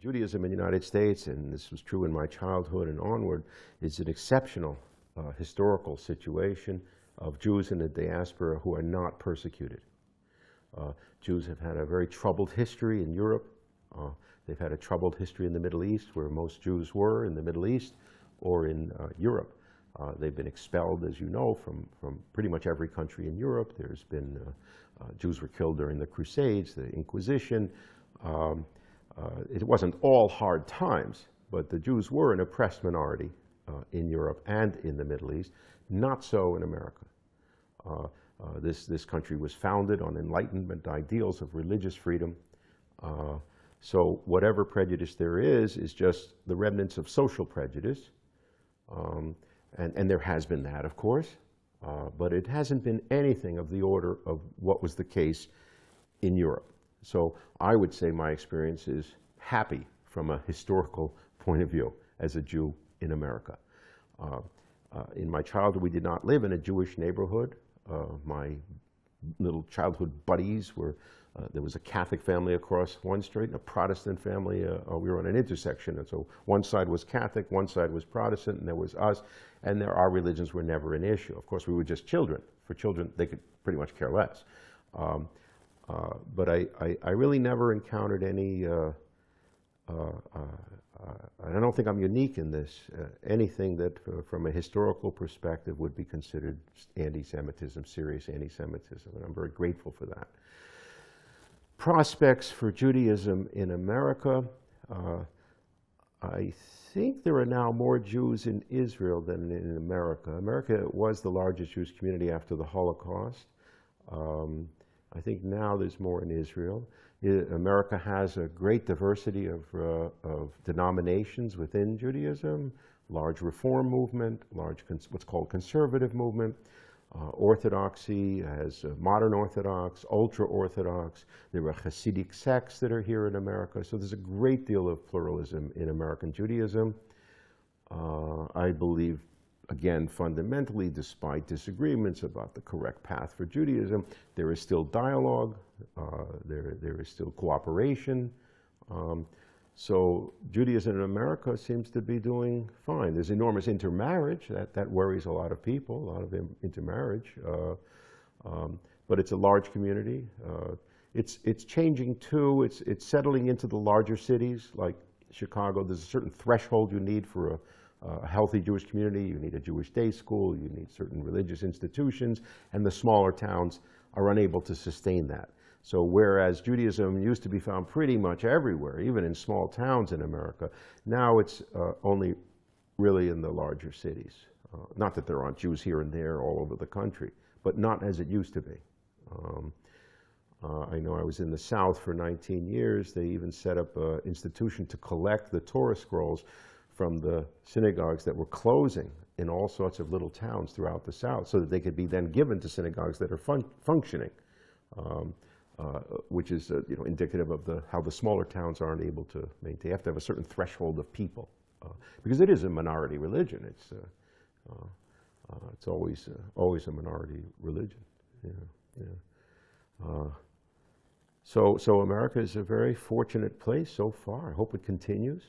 Judaism in the United States, and this was true in my childhood and onward, is an exceptional historical situation of Jews in the diaspora who are not persecuted. Jews have had a very troubled history in Europe. They've had a troubled history in the Middle East, where most Jews were in the Middle East, or in Europe. They've been expelled, as you know, from pretty much every country in Europe. There's been, Jews were killed during the Crusades, the Inquisition. It wasn't all hard times, but the Jews were an oppressed minority in Europe and in the Middle East. Not so in America. This country was founded on Enlightenment ideals of religious freedom. So whatever prejudice there is just the remnants of social prejudice. And there has been that, of course, but it hasn't been anything of the order of what was the case in Europe. So I would say my experience is happy from a historical point of view as a Jew in America. In my childhood, we did not live in a Jewish neighborhood. My little childhood buddies were, there was a Catholic family across one street and a Protestant family. We were on an intersection, and so one side was Catholic, one side was Protestant, and there was us, and our religions were never an issue. Of course, we were just children. For children, they could pretty much care less. But I really never encountered any, I don't think I'm unique in this, anything that from a historical perspective would be considered anti-Semitism, serious anti-Semitism, and I'm very grateful for that. Prospects for Judaism in America. I think there are now more Jews in Israel than in America. America was the largest Jewish community after the Holocaust. I think now there's more in Israel. America has a great diversity of denominations within Judaism, large reform movement, large what's called conservative movement. Orthodoxy has modern Orthodox, ultra-Orthodox. There are Hasidic sects that are here in America. So there's a great deal of pluralism in American Judaism. I believe, again, fundamentally, despite disagreements about the correct path for Judaism, there is still dialogue, there is still cooperation. So Judaism in America seems to be doing fine. There's enormous intermarriage, that worries a lot of people, a lot of intermarriage. But it's a large community. It's changing too, it's settling into the larger cities like Chicago. There's a certain threshold you need for a healthy Jewish community. You need a Jewish day school, you need certain religious institutions, and the smaller towns are unable to sustain that. So whereas Judaism used to be found pretty much everywhere, even in small towns in America, now it's only really in the larger cities. Not that there aren't Jews here and there all over the country, but not as it used to be. I know I was in the South for 19 years. They even set up an institution to collect the Torah scrolls from the synagogues that were closing in all sorts of little towns throughout the South, so that they could be then given to synagogues that are functioning, which is indicative of how the smaller towns aren't able to maintain. They have to have a certain threshold of people, because it is a minority religion. It's always a minority religion. So America is a very fortunate place so far. I hope it continues.